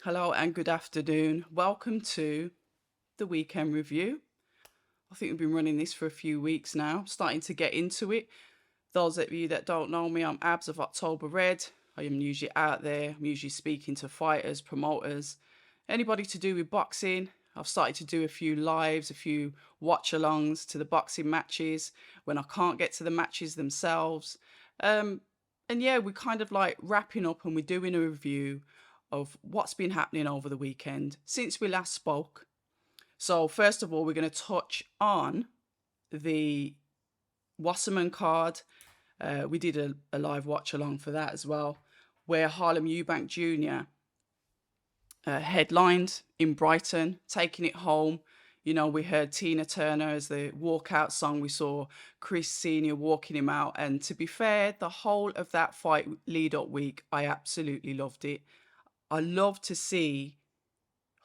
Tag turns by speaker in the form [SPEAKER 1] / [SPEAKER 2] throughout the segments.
[SPEAKER 1] Hello and good afternoon. Welcome to the weekend review. I think we've been running this for a few weeks now, starting to get into it. Those of you that don't know me, I'm Abs of October Red. I am usually out there, I'm usually speaking to fighters, promoters, anybody to do with boxing. I've started to do a few lives, a few watch alongs to the boxing matches when I can't get to the matches themselves. Um, and yeah, we're kind of like wrapping up and we're doing a review of what's been happening over the weekend since we last spoke. So, first of all, we're going to touch on the Wasserman card. We did a live watch along for that as well, where Harlem Eubank Jr. Headlined in Brighton, taking it home. You know, we heard Tina Turner as the walkout song. We saw Chris Sr. walking him out. And to be fair, the whole of that fight lead up week, I absolutely loved it. I love to see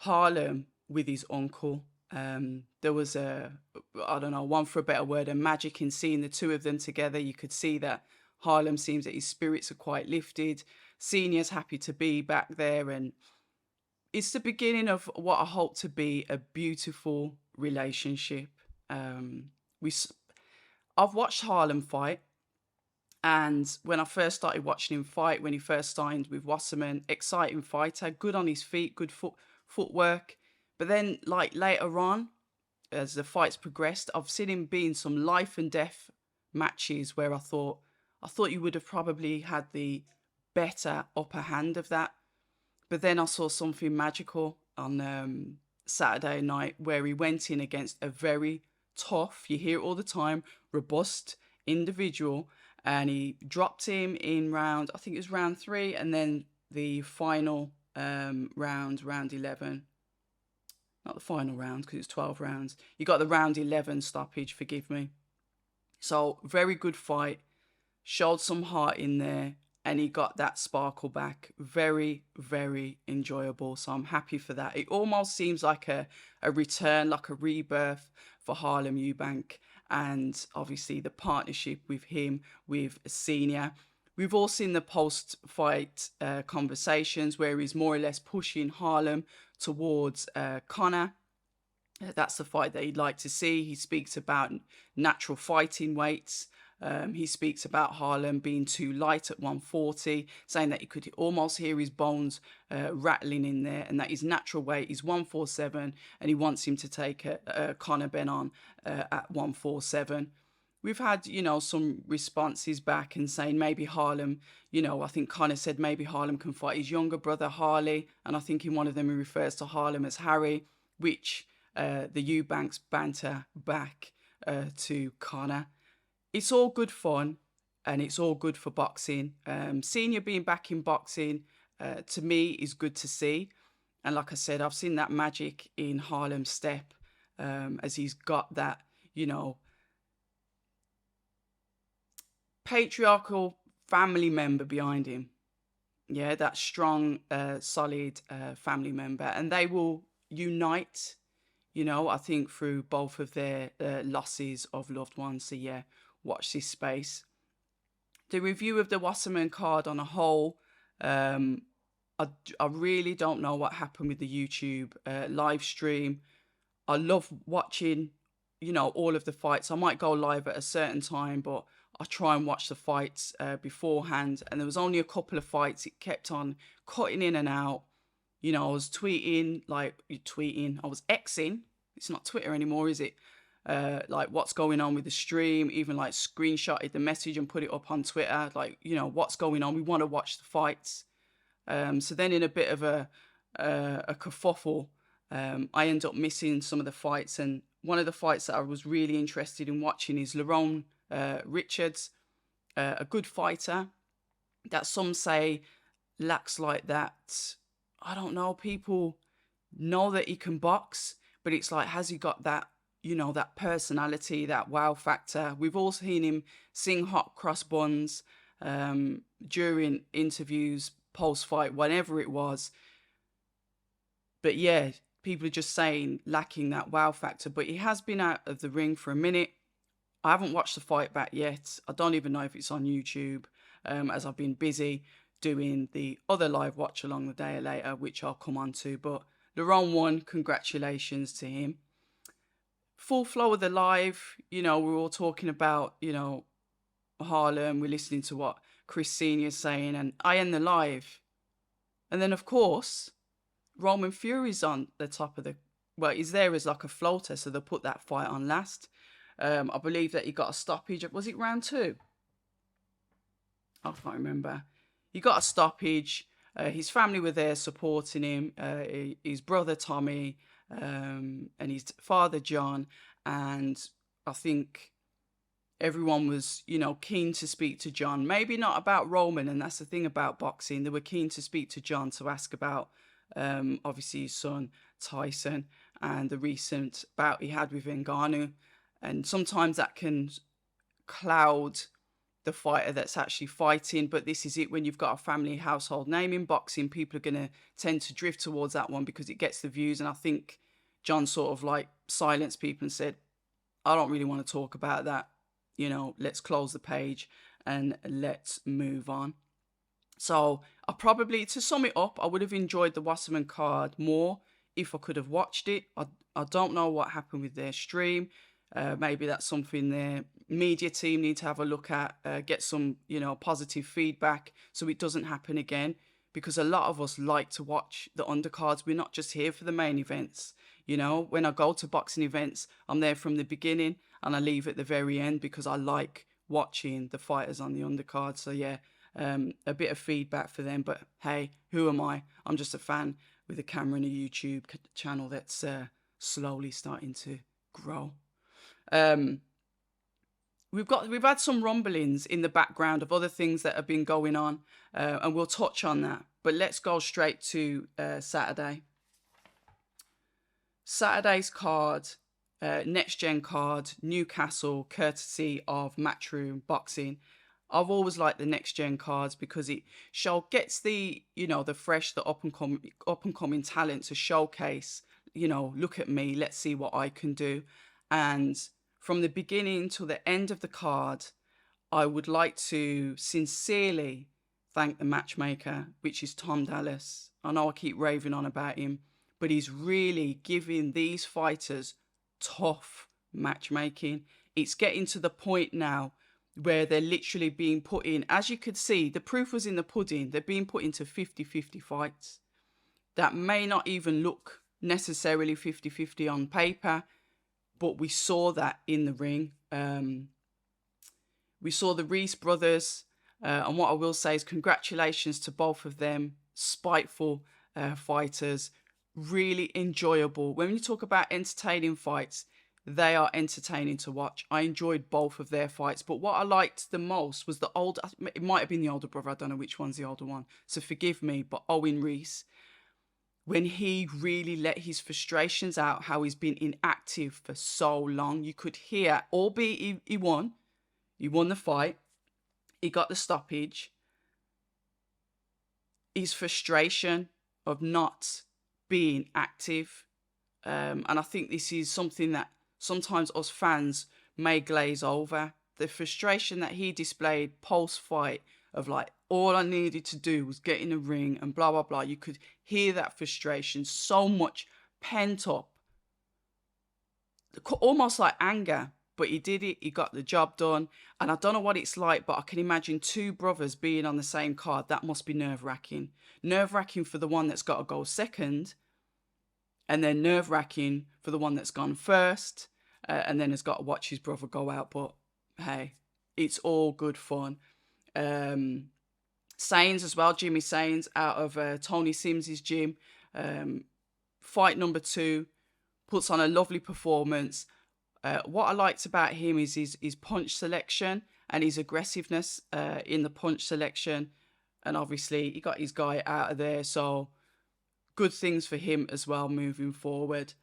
[SPEAKER 1] Harlem with his uncle. There was I don't know, one for a better word, a magic in seeing the two of them together. You could see that Harlem seems that his spirits are quite lifted. Senior's happy to be back there, and it's the beginning of what I hope to be a beautiful relationship. Um, we, s- I've watched Harlem fight, and when I first started watching him fight, when he first signed with Wasserman, exciting fighter, good on his feet, good footwork. But then, like later on, as the fights progressed, I've seen him be in some life and death matches where I thought you would have probably had the better upper hand of that. But then I saw something magical on Saturday night where he went in against a very tough, you hear it all the time, robust individual, and he dropped him in round, I think it was round three, and then the final round 11. Not the final round because it's 12 rounds. You got the round 11 stoppage, forgive me. So, very good fight. Showed some heart in there and he got that sparkle back. Very, very enjoyable. So I'm happy for that. It almost seems like a return, like a rebirth for Harlem Eubank. And obviously the partnership with him, with Senior. We've all seen the post fight conversations where he's more or less pushing Harlem towards Connor. That's the fight that he'd like to see. He speaks about natural fighting weights. He speaks about Harlem being too light at 140, saying that he could almost hear his bones rattling in there, and that his natural weight is 147, and he wants him to take Conor Ben on at 147. We've had, some responses back and saying maybe Harlem, I think Conor said maybe Harlem can fight his younger brother Harley, and I think in one of them he refers to Harlem as Harry, which the Eubanks banter back to Conor. It's all good fun and it's all good for boxing. Senior being back in boxing to me is good to see. And like I said, I've seen that magic in Harlem Step as he's got that, you know, patriarchal family member behind him. Yeah, that strong, solid family member. And they will unite, I think through both of their losses of loved ones. So yeah, watch this space. The review of the Wasserman card on a whole, um, I really don't know what happened with the YouTube live stream. I love watching, all of the fights. I might go live at a certain time, but I try and watch the fights beforehand. And there was only a couple of fights. It kept on cutting in and out. I was tweeting, I was Xing. It's not Twitter anymore, is it? Like what's going on with the stream, even like screenshotted the message and put it up on Twitter. Like, what's going on? We want to watch the fights. So then in a bit of a kerfuffle, I end up missing some of the fights. And one of the fights that I was really interested in watching is Lerone Richards, a good fighter that some say lacks like that. I don't know. People know that he can box, but it's like, has he got that, that personality, that wow factor? We've all seen him sing hot cross buns during interviews, post fight, whatever it was. But yeah, people are just saying lacking that wow factor. But he has been out of the ring for a minute. I haven't watched the fight back yet. I don't even know if it's on YouTube as I've been busy doing the other live watch along the day later, which I'll come on to. But Lerone won. Congratulations to him. Full flow of the live, we're all talking about, Harlem. We're listening to what Chris Senior's saying, and I end the live. And then, of course, Roman Fury's on the top of he's there as like a floater, so they'll put that fight on last. I believe that he got a stoppage. Was it round 2? I can't remember. He got a stoppage. His family were there supporting him. His brother Tommy, and his father John, and I think everyone was, keen to speak to John. Maybe not about Roman, and that's the thing about boxing. They were keen to speak to John to ask about, obviously, his son Tyson and the recent bout he had with Ngannou. And sometimes that can cloud the fighter that's actually fighting. But this is it. When you've got a family household name in boxing, people are going to tend to drift towards that one because it gets the views. And I think John sort of like silenced people and said, I don't really want to talk about that. Let's close the page and let's move on. So I probably, to sum it up, I would have enjoyed the Wasserman card more if I could have watched it. I don't know what happened with their stream. Maybe that's something their media team need to have a look at, get some, positive feedback so it doesn't happen again. Because a lot of us like to watch the undercards. We're not just here for the main events. When I go to boxing events, I'm there from the beginning and I leave at the very end because I like watching the fighters on the undercard. So yeah, a bit of feedback for them. But hey, who am I? I'm just a fan with a camera and a YouTube channel that's slowly starting to grow. We've had some rumblings in the background of other things that have been going on, and we'll touch on that. But let's go straight to Saturday. Saturday's card, next gen card, Newcastle, courtesy of Matchroom Boxing. I've always liked the next gen cards because it gets the the fresh, the up and coming talent to showcase. Look at me, let's see what I can do. And from the beginning to the end of the card, I would like to sincerely thank the matchmaker, which is Tom Dallas. I know I keep raving on about him, but he's really giving these fighters tough matchmaking. It's getting to the point now where they're literally being put in, as you could see, the proof was in the pudding, they're being put into 50-50 fights that may not even look necessarily 50-50 on paper, but we saw that in the ring. We saw the Reese brothers, and what I will say is congratulations to both of them. Spiteful fighters, really enjoyable. When you talk about entertaining fights, they are entertaining to watch. I enjoyed both of their fights, but what I liked the most was it might have been the older brother, I don't know which one's the older one, so forgive me, but Owen Reese, when he really let his frustrations out, how he's been inactive for so long. You could hear, albeit he won the fight, he got the stoppage, his frustration of not being active. And I think this is something that sometimes us fans may glaze over. The frustration that he displayed post-fight of like, all I needed to do was get in the ring and blah, blah, blah. You could hear that frustration, so much pent up, almost like anger. But he did it, he got the job done. And I don't know what it's like, but I can imagine two brothers being on the same card. That must be nerve-wracking. Nerve-wracking for the one that's got to go second, and then nerve-wracking for the one that's gone first, and then has got to watch his brother go out. But hey, it's all good fun. Sains as well, Jimmy Sains out of Tony Sims's gym. Fight number 2, puts on a lovely performance. What I liked about him is his punch selection and his aggressiveness in the punch selection. And obviously, he got his guy out of there. So, good things for him as well moving forward.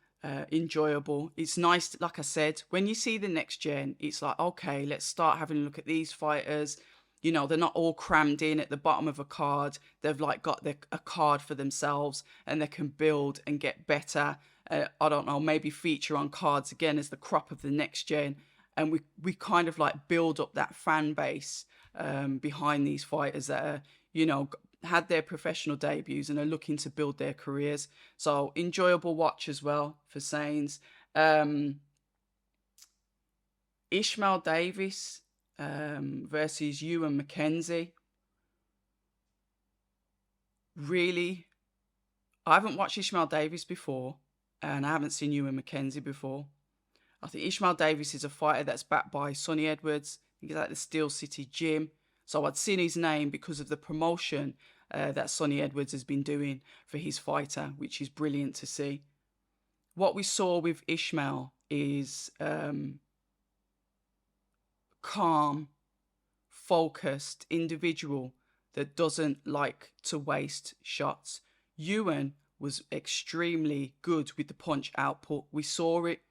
[SPEAKER 1] Enjoyable. It's nice, like I said, when you see the next gen, it's like, okay, let's start having a look at these fighters. They're not all crammed in at the bottom of a card. They've like got a card for themselves and they can build and get better. I don't know, maybe feature on cards again as the crop of the next gen. And we kind of like build up that fan base behind these fighters that are, had their professional debuts and are looking to build their careers. So enjoyable watch as well for Sains. Um, Ishmael Davis versus Ewan McKenzie. Really, I haven't watched Ishmael Davis before, and I haven't seen Ewan McKenzie before. I think Ishmael Davis is a fighter that's backed by Sonny Edwards. I think he's at the Steel City Gym. So I'd seen his name because of the promotion that Sonny Edwards has been doing for his fighter, which is brilliant to see. What we saw with Ishmael is calm, focused individual that doesn't like to waste shots. Ewan was extremely good with the punch output. We saw it.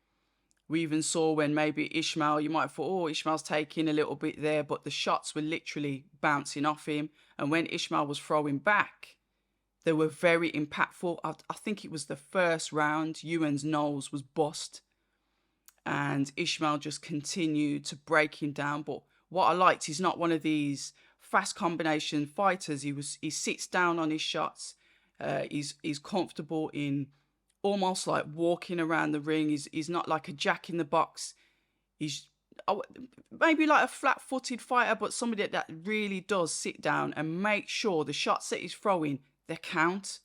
[SPEAKER 1] We even saw when maybe Ishmael, you might have thought, oh, Ishmael's taking a little bit there, but the shots were literally bouncing off him. And when Ishmael was throwing back, they were very impactful. I think it was the first round, Ewan's nose was bust, and Ishmael just continued to break him down. But what I liked, he's not one of these fast combination fighters. He sits down on his shots. He's comfortable in almost like walking around the ring. He's not like a jack in the box. He's maybe like a flat-footed fighter, but somebody that really does sit down and make sure the shots that he's throwing, they count.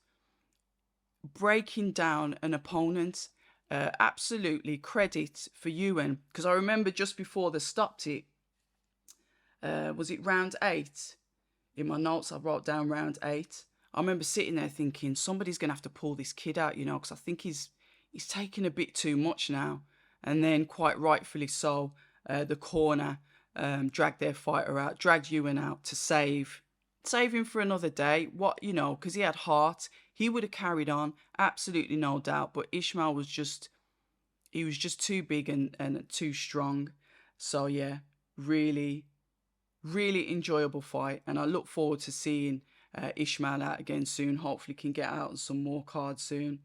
[SPEAKER 1] Breaking down an opponent. Absolutely credit for Ewan, because I remember just before they stopped it, was it round 8? In my notes, I wrote down round 8. I remember sitting there thinking, somebody's going to have to pull this kid out, because I think he's taking a bit too much now. And then, quite rightfully so, the corner dragged their fighter out, dragged Ewan out to save him for another day. Because he had heart. He would have carried on, absolutely no doubt. But Ishmael was just too big and too strong. So, yeah, really, really enjoyable fight. And I look forward to seeing Ishmael out again soon. Hopefully can get out on some more cards soon.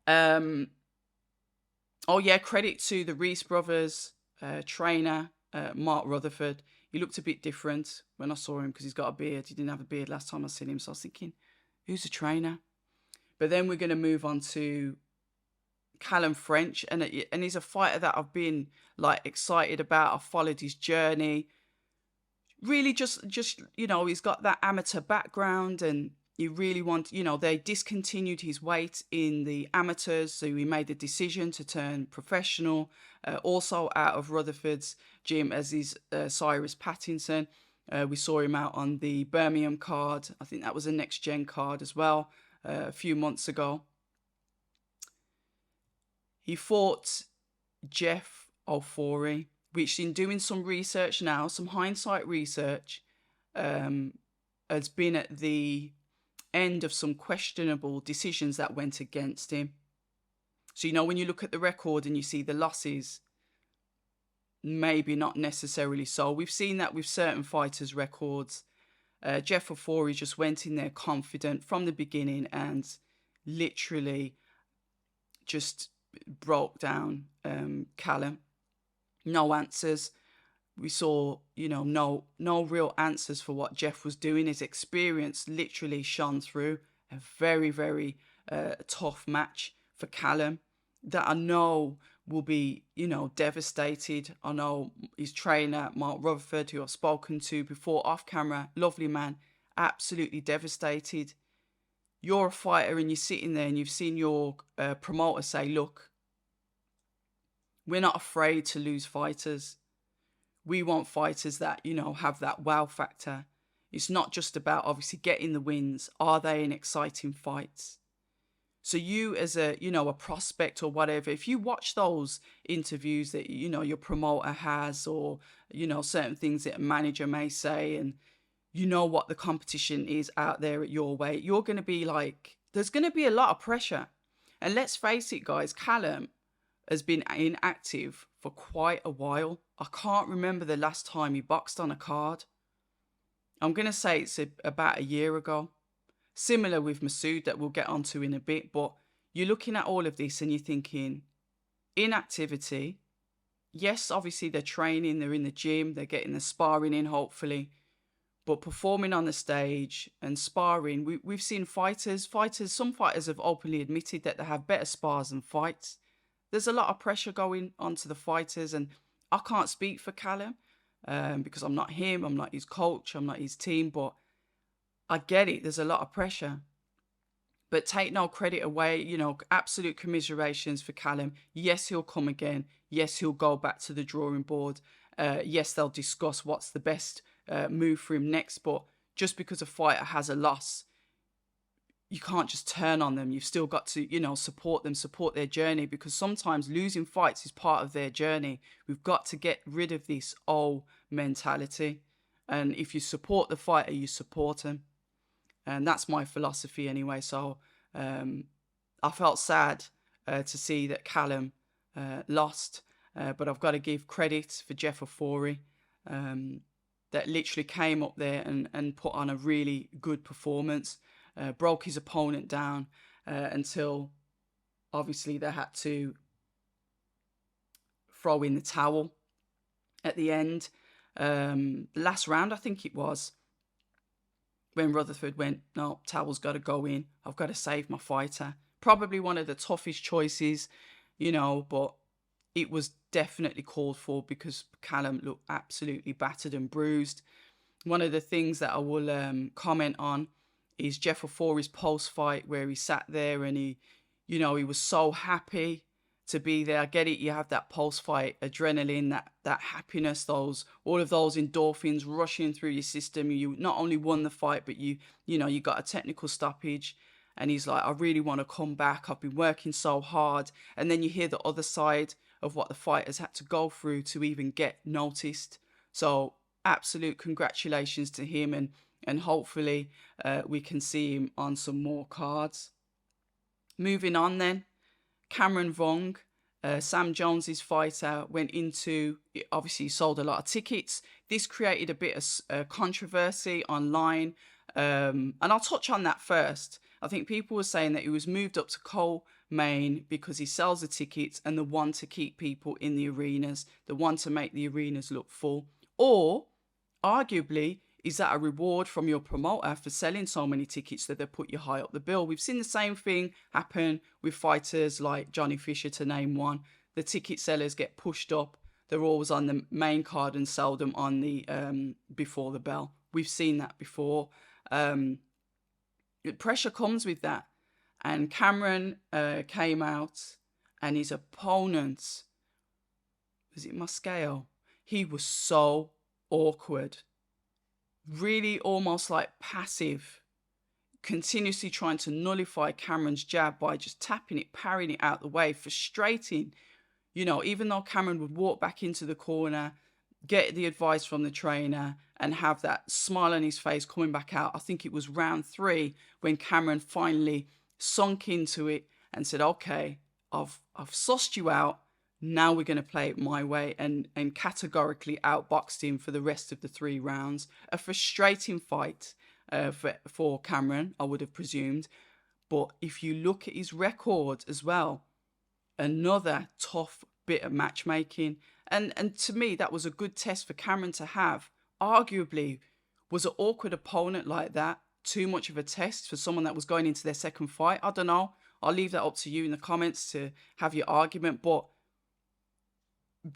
[SPEAKER 1] Oh yeah, credit to the Reese brothers trainer, Mark Rutherford. He looked a bit different when I saw him because he's got a beard. He didn't have a beard last time I seen him, so I was thinking, who's the trainer? But then we're going to move on to Callum French, and he's a fighter that I've been like excited about. I've followed his journey. Really just he's got that amateur background, and he really they discontinued his weight in the amateurs, so he made the decision to turn professional, also out of Rutherford's gym, as is Cyrus Pattinson. We saw him out on the Birmingham card. I think that was a next gen card as well, a few months ago. He fought Jeff Ofori, which, in doing some research now, some hindsight research, has been at the end of some questionable decisions that went against him. So, when you look at the record and you see the losses, maybe not necessarily so. We've seen that with certain fighters' records. Jeff Ofori just went in there confident from the beginning and literally just broke down Callum. No answers. We saw, no real answers for what Jeff was doing. His experience literally shone through. A very, very tough match for Callum that I know will be, devastated. I know his trainer, Mark Rutherford, who I've spoken to before off camera, lovely man, absolutely devastated. You're a fighter and you're sitting there and you've seen your promoter say, look, we're not afraid to lose fighters. We want fighters that, have that wow factor. It's not just about obviously getting the wins. Are they in exciting fights? So you as a prospect or whatever, if you watch those interviews that, your promoter has, or, certain things that a manager may say, and what the competition is out there at your weight, you're going to be like, there's going to be a lot of pressure. And let's face it, guys, Callum has been inactive for quite a while. I can't remember the last time he boxed on a card. I'm going to say it's about a year ago. Similar with Masood, that we'll get onto in a bit. But you're looking at all of this and you're thinking, inactivity. Yes, obviously they're training, they're in the gym, they're getting the sparring in, hopefully. But performing on the stage and sparring, we've seen some fighters have openly admitted that they have better spars than fights. There's a lot of pressure going onto the fighters, and I can't speak for Callum because I'm not him, I'm not his coach, I'm not his team, but I get it. There's a lot of pressure. But take no credit away, absolute commiserations for Callum. Yes, he'll come again. Yes, he'll go back to the drawing board. Yes, they'll discuss what's the best move for him next. But just because a fighter has a loss, you can't just turn on them. You've still got to, support them, support their journey, because sometimes losing fights is part of their journey. We've got to get rid of this "oh" mentality. And if you support the fighter, you support him. And that's my philosophy anyway. So I felt sad to see that Callum lost, but I've got to give credit for Jeff Ofori, that literally came up there and put on a really good performance, broke his opponent down until obviously they had to throw in the towel at the end. Last round, I think it was, when Rutherford went, no, towel's got to go in. I've got to save my fighter. Probably one of the toughest choices, but it was definitely called for because Callum looked absolutely battered and bruised. One of the things that I will comment on is Jeff Ofori's post-fight, where he sat there and he was so happy to be there. I get it. You have that post-fight adrenaline, that happiness, all of those endorphins rushing through your system. You not only won the fight, but you got a technical stoppage. And he's like, I really want to come back. I've been working so hard. And then you hear the other side of what the fighters had to go through to even get noticed. So absolute congratulations to him. And hopefully we can see him on some more cards. Moving on then. Cameron Vung, Sam Jones's fighter, went into, obviously sold a lot of tickets. This created a bit of controversy online. And I'll touch on that first. I think people were saying that he was moved up to co-main because he sells the tickets and the one to keep people in the arenas, the one to make the arenas look full. Or, arguably, is that a reward from your promoter for selling so many tickets that they put you high up the bill? We've seen the same thing happen with fighters like Johnny Fisher, to name one. The ticket sellers get pushed up. They're always on the main card and seldom on the before the bell. We've seen that before. Pressure comes with that. And Cameron came out, and his opponent, was it Mosqueo? He was so awkward. Really almost like passive, continuously trying to nullify Cameron's jab by just tapping it, parrying it out the way, frustrating. Even though Cameron would walk back into the corner, get the advice from the trainer, and have that smile on his face coming back out. I think it was round 3 when Cameron finally sunk into it and said, okay, I've sussed you out. Now we're going to play it my way, and categorically outboxed him for the rest of the 3 rounds. A frustrating fight for Cameron, I would have presumed. But if you look at his record as well, another tough bit of matchmaking. And to me, that was a good test for Cameron to have. Arguably, was an awkward opponent like that too much of a test for someone that was going into their second fight? I don't know. I'll leave that up to you in the comments to have your argument. But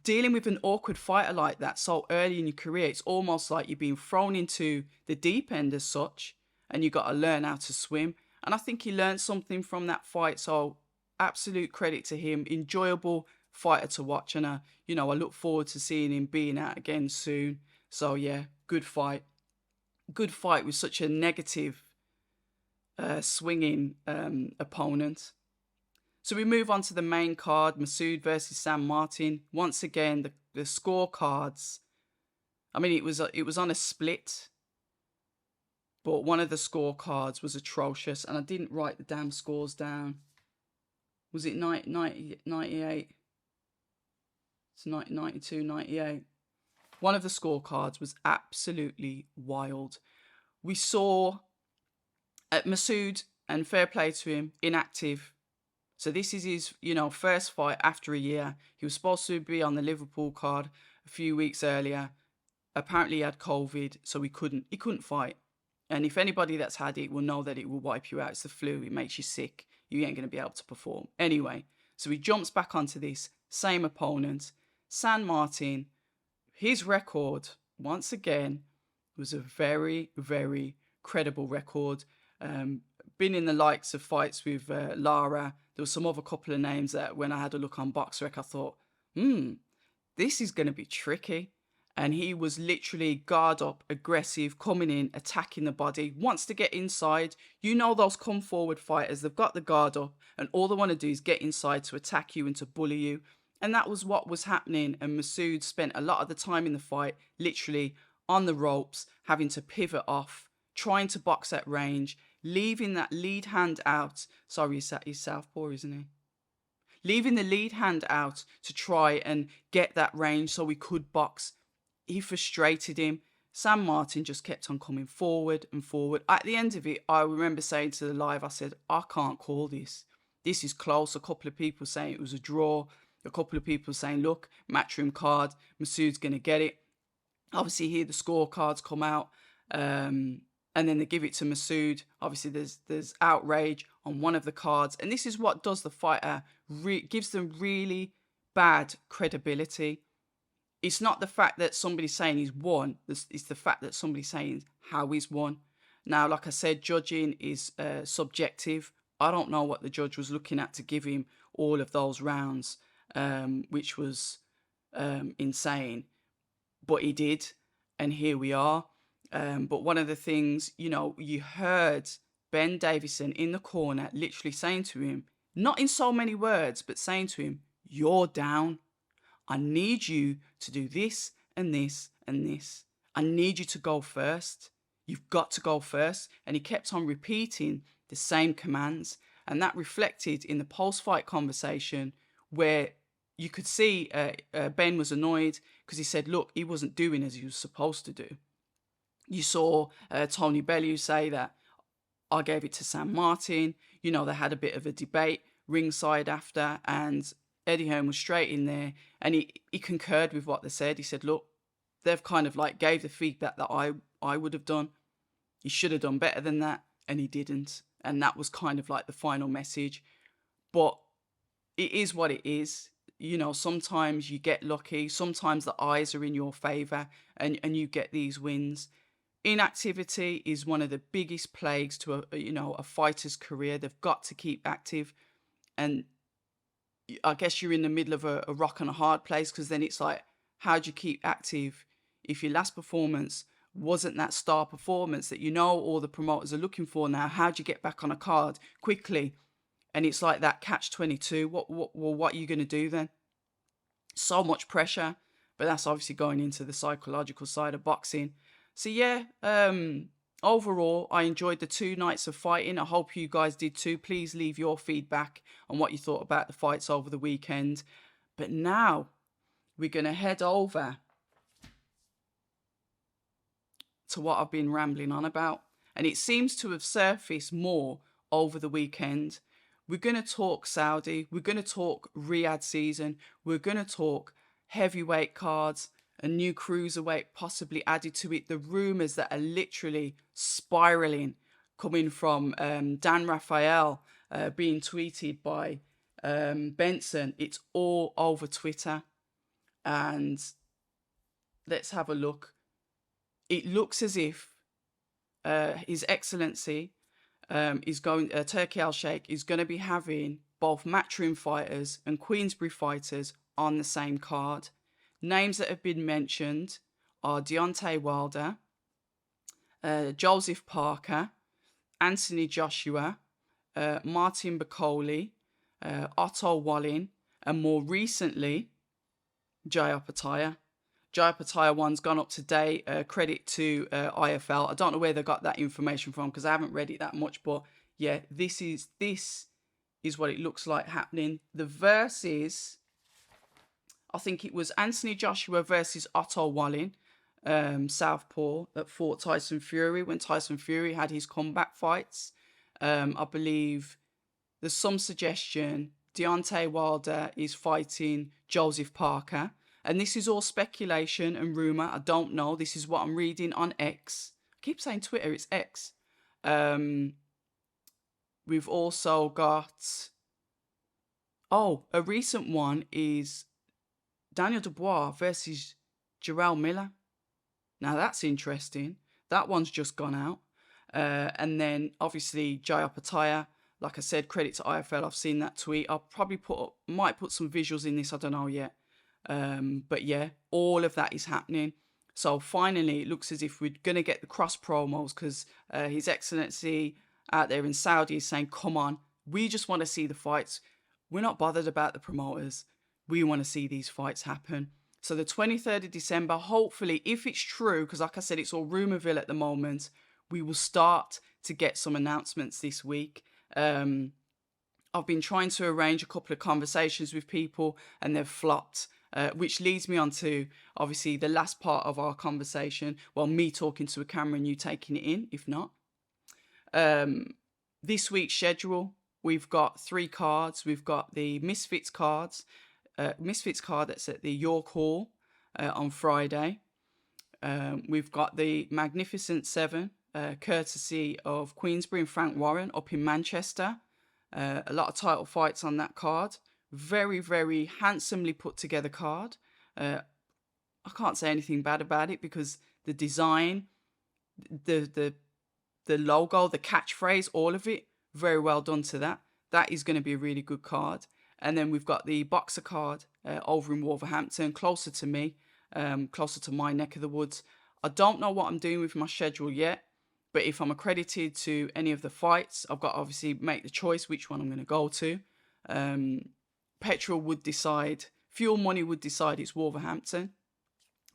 [SPEAKER 1] dealing with an awkward fighter like that so early in your career, it's almost like you're being thrown into the deep end as such, and you got to learn how to swim. And I think he learned something from that fight. So absolute credit to him. Enjoyable fighter to watch, and I look forward to seeing him being out again soon. So yeah, good fight with such a negative swinging opponent. So we move on to the main card, Masood versus Sam Martin. Once again, the scorecards. I mean, it was on a split, but one of the scorecards was atrocious, and I didn't write the damn scores down. Was it 98? It's 92, 98. One of the scorecards was absolutely wild. We saw Masood, and fair play to him, inactive. So this is his, first fight after a year. He was supposed to be on the Liverpool card a few weeks earlier. apparently he had COVID, so he couldn't fight. And if anybody that's had it will know that it will wipe you out. It's the flu. It makes you sick. You ain't going to be able to perform. Anyway, so he jumps back onto this same opponent, San Martin. His record, once again, was a very, very credible record. Um, been in the likes of fights with Lara. There was some other couple of names that when I had a look on BoxRec, I thought, this is going to be tricky. And he was literally guard up, aggressive, coming in, attacking the body, wants to get inside. You know those come forward fighters, they've got the guard up, and all they want to do is get inside to attack you and to bully you. And that was what was happening. And Masood spent a lot of the time in the fight literally on the ropes, having to pivot off, trying to box at range, leaving that lead hand out. Sorry, he's southpaw, isn't he? Leaving the lead hand out to try and get that range so we could box. He frustrated him. San Martin just kept on coming forward and forward. At the end of it, I remember saying to the live, I said, I can't call this. This is close. A couple of people saying it was a draw. A couple of people saying, look, matchroom card, Masood's going to get it. Obviously, here the scorecards come out, and then they give it to Masood. Obviously, there's outrage on one of the cards. And this is what does the fighter, gives them really bad credibility. It's not the fact that somebody's saying he's won. It's the fact that somebody's saying how he's won. Now, like I said, judging is subjective. I don't know what the judge was looking at to give him all of those rounds, which was insane. But he did, and here we are. But one of the things, you heard Ben Davison in the corner literally saying to him, not in so many words, but saying to him, you're down. I need you to do this and this and this. I need you to go first. You've got to go first. And he kept on repeating the same commands. And that reflected in the post-fight conversation where you could see Ben was annoyed because he said, look, he wasn't doing as he was supposed to do. You saw Tony Bellew say that I gave it to San Martin. They had a bit of a debate ringside after, and Eddie Hearn was straight in there, and he concurred with what they said. He said, look, they've kind of like gave the feedback that I would have done. He should have done better than that, and he didn't. And that was kind of like the final message. But it is what it is. Sometimes you get lucky. Sometimes the eyes are in your favor, and you get these wins. Inactivity is one of the biggest plagues to a fighter's career. They've got to keep active. And I guess you're in the middle of a rock and a hard place, because then it's like, how do you keep active if your last performance wasn't that star performance that all the promoters are looking for now? How do you get back on a card quickly? And it's like that catch-22. What are you going to do then? So much pressure, but that's obviously going into the psychological side of boxing. So yeah, overall, I enjoyed the 2 nights of fighting. I hope you guys did too. Please leave your feedback on what you thought about the fights over the weekend. But now we're going to head over to what I've been rambling on about. And it seems to have surfaced more over the weekend. We're going to talk Saudi. We're going to talk Riyadh season. We're going to talk heavyweight cards, a new cruiserweight possibly added to it. The rumours that are literally spiralling coming from Dan Raphael being tweeted by Benson. It's all over Twitter. And let's have a look. It looks as if His Excellency Turki Al-Sheikh is going to be having both Matchroom fighters and Queensberry fighters on the same card. Names that have been mentioned are Deontay Wilder, Joseph Parker, Anthony Joshua, Martin Bakole, Otto Wallin, and more recently, Jai Opetaia. Jai Opetaia one's gone up today. Credit to IFL. I don't know where they got that information from because I haven't read it that much. But yeah, this is what it looks like happening. The versus, I think it was Anthony Joshua versus Otto Wallin, southpaw, that fought Tyson Fury when Tyson Fury had his comeback fights. I believe there's some suggestion Deontay Wilder is fighting Joseph Parker. And this is all speculation and rumor. I don't know. This is what I'm reading on X. I keep saying Twitter, it's X. We've also got, a recent one is Daniel Dubois versus Jarrell Miller. Now that's interesting. That one's just gone out. And then obviously Jai Opataya, like I said, credit to IFL. I've seen that tweet. I'll probably might put some visuals in this. I don't know yet. But yeah, all of that is happening. So finally, it looks as if we're going to get the cross promos because His Excellency out there in Saudi is saying, come on, we just want to see the fights. We're not bothered about the promoters. We want to see these fights happen. So the 23rd of December, hopefully, if it's true, because like I said, it's all rumorville at the moment, we will start to get some announcements this week. I've been trying to arrange a couple of conversations with people and they've flopped, which leads me on to, obviously, the last part of our conversation. Well, me talking to a camera and you taking it in, if not. This week's schedule, we've got 3 cards. We've got the Misfits cards. Misfits card that's at the York Hall on Friday. We've got the Magnificent 7, courtesy of Queensbury and Frank Warren up in Manchester. A lot of title fights on that card. Very, very handsomely put together card. I can't say anything bad about it because the design, the logo, the catchphrase, all of it, very well done to that. That is going to be a really good card. And then we've got the Boxer card over in Wolverhampton, closer to me, closer to my neck of the woods. I don't know what I'm doing with my schedule yet, but if I'm accredited to any of the fights, I've got to obviously make the choice which one I'm going to go to. Petrol would decide, fuel money would decide it's Wolverhampton,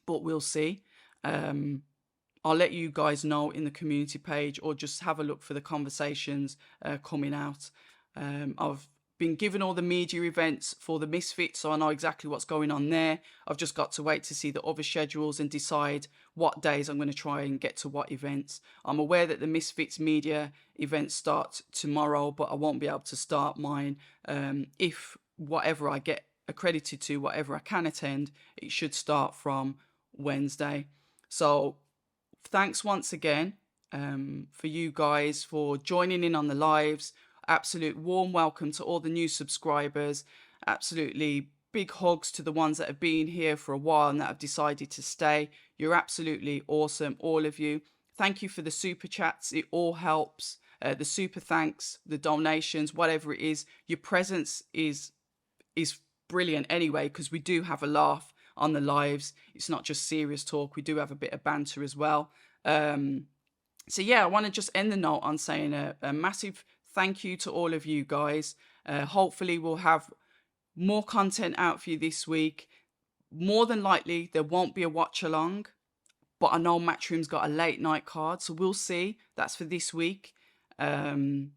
[SPEAKER 1] but we'll see. I'll let you guys know in the community page or just have a look for the conversations coming out. I've been given all the media events for the Misfits, so I know exactly what's going on there. I've just got to wait to see the other schedules and decide what days I'm going to try and get to what events. I'm aware that the Misfits media events start tomorrow, but I won't be able to start mine. If whatever I get accredited to, whatever I can attend, it should start from Wednesday. So thanks once again for you guys for joining in on the lives. Absolute warm welcome to all the new subscribers. Absolutely big hugs to the ones that have been here for a while and that have decided to stay. You're absolutely awesome, all of you. Thank you for the super chats. It all helps. The super thanks, the donations, whatever it is. Your presence is brilliant anyway, because we do have a laugh on the lives. It's not just serious talk. We do have a bit of banter as well. So yeah, I want to just end the note on saying a massive thank you to all of you guys. Hopefully we'll have more content out for you this week. More than likely, there won't be a watch along, but I know Matchroom's got a late night card, so we'll see. That's for this week. And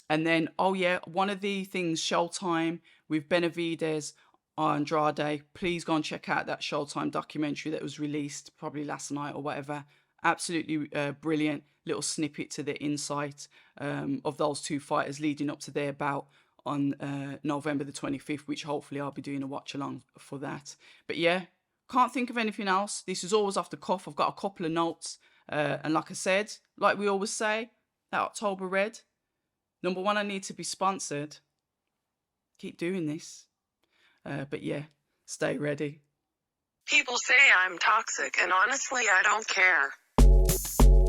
[SPEAKER 1] then, one of the things, Showtime with Benavidez Andrade. Please go and check out that Showtime documentary that was released probably last night or whatever. Absolutely brilliant little snippet to the insight of those two fighters leading up to their bout on November the 25th, which hopefully I'll be doing a watch along for that. But yeah, can't think of anything else. This is always off the cuff. I've got a couple of notes. And like I said, like we always say, that October Red, number one, I need to be sponsored. Keep doing this. But yeah, stay ready.
[SPEAKER 2] People say I'm toxic, and honestly, I don't care.